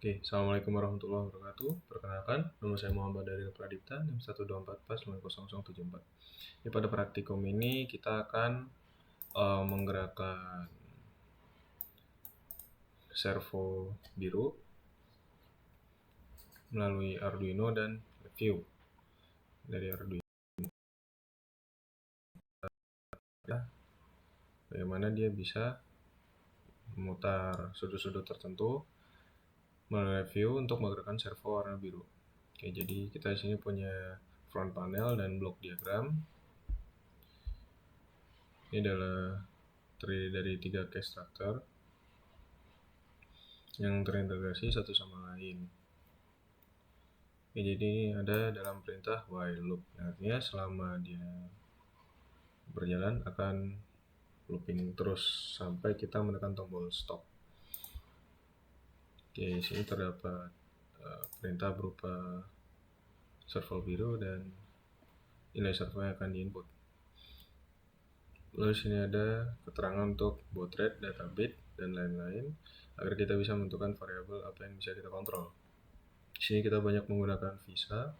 Oke, Assalamualaikum warahmatullahi wabarakatuh. Perkenalkan, nama saya Muhammad Daryl Pradipta, NIM 124490074. Pada praktikum ini kita akan menggerakkan servo biru melalui Arduino dan View. Dari Arduino, bagaimana dia bisa memutar sudut-sudut tertentu melalui View untuk menggerakkan servo warna biru. Oke, jadi kita di sini punya front panel dan block diagram. Ini adalah terdiri dari 3 case structure yang terintegrasi satu sama lain. Oke, jadi ada dalam perintah while loop, artinya selama dia berjalan akan looping terus sampai kita menekan tombol stop. Oke, di sini terdapat perintah berupa servo biru dan nilai servo yang akan diinput. Lalu sini ada keterangan untuk baud rate, data bit, dan lain-lain agar kita bisa menentukan variabel apa yang bisa kita kontrol. Di sini kita banyak menggunakan VISA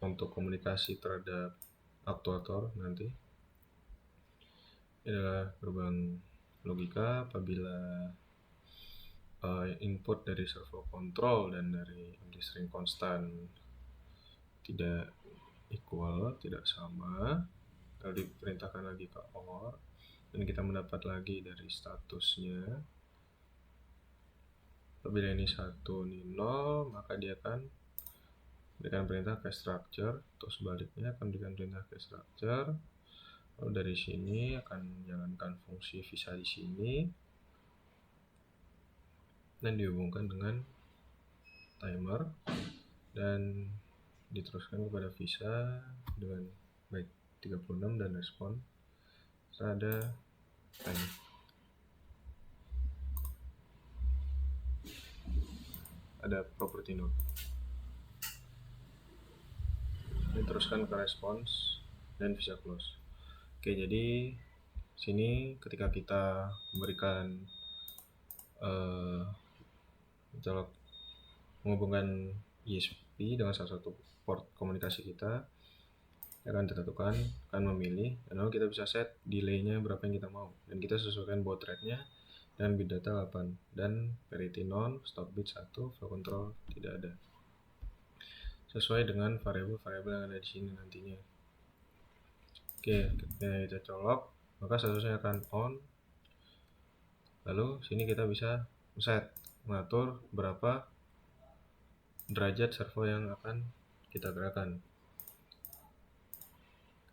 untuk komunikasi terhadap aktuator nanti. Ini adalah gerbang logika apabila input dari servo kontrol dan dari empty string constant tidak equal, tidak sama, lalu diperintahkan lagi ke OR dan kita mendapat lagi dari statusnya. Apabila ini 1, ini 0, maka dia akan berikan perintah ke structure, atau sebaliknya akan berikan perintah ke structure. Lalu dari sini akan menjalankan fungsi VISA di sini dan dihubungkan dengan timer dan diteruskan kepada VISA dengan byte 36 dan respon. Setelah ada time. Ada property node. Diteruskan ke response dan VISA close. Oke, jadi sini ketika kita memberikan menghubungkan ESP dengan salah satu port komunikasi kita akan ditentukan, akan memilih, dan lalu kita bisa set delay-nya berapa yang kita mau, dan kita sesuaikan baud rate-nya dan bit data 8 dan parity non, stop bit 1, flow control tidak ada, sesuai dengan variabel-variabel yang ada di sini nantinya. Oke, ketika kita colok maka statusnya akan on. Lalu sini kita bisa set mengatur berapa derajat servo yang akan kita gerakkan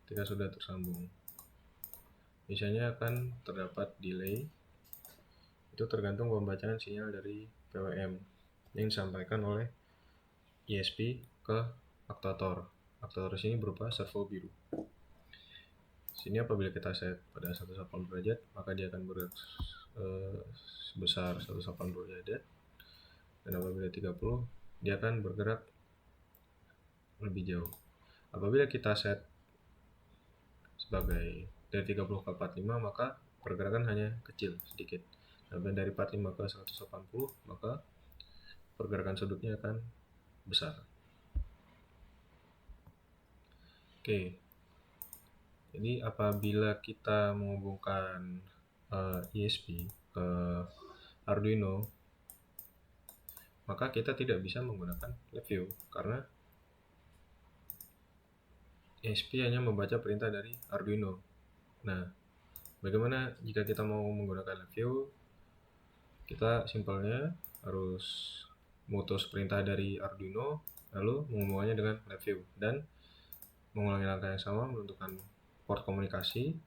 ketika sudah tersambung. Biasanya akan terdapat delay, itu tergantung pembacaan sinyal dari PWM yang disampaikan oleh ESP ke aktuator. Aktuator sini berupa servo biru. Sini apabila kita set pada 180 derajat, maka dia akan bergerak sebesar 180 derajat, dan apabila 30, dia akan bergerak lebih jauh. Apabila kita set sebagai dari 30 ke 45, maka pergerakan hanya kecil sedikit. Dan dari 45 ke 180, maka pergerakan sudutnya akan besar. Oke, jadi apabila kita menghubungkan ESP ke Arduino, maka kita tidak bisa menggunakan LabVIEW karena ESP hanya membaca perintah dari Arduino. Nah, bagaimana jika kita mau menggunakan LabVIEW? Kita simpelnya harus mutus perintah dari Arduino, lalu menghubungkannya dengan LabVIEW dan mengulangi langkah yang sama, menentukan port komunikasi,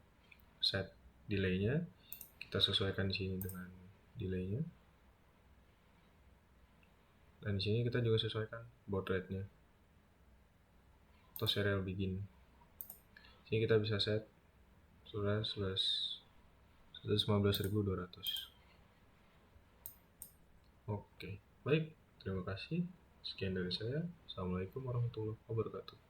set delay-nya, kita sesuaikan di sini dengan delay-nya, dan di sini kita juga sesuaikan baud rate-nya atau serial begin. Sini kita bisa set sudah 115.200. Oke, baik, terima kasih. Sekian dari saya. Assalamualaikum warahmatullahi wabarakatuh.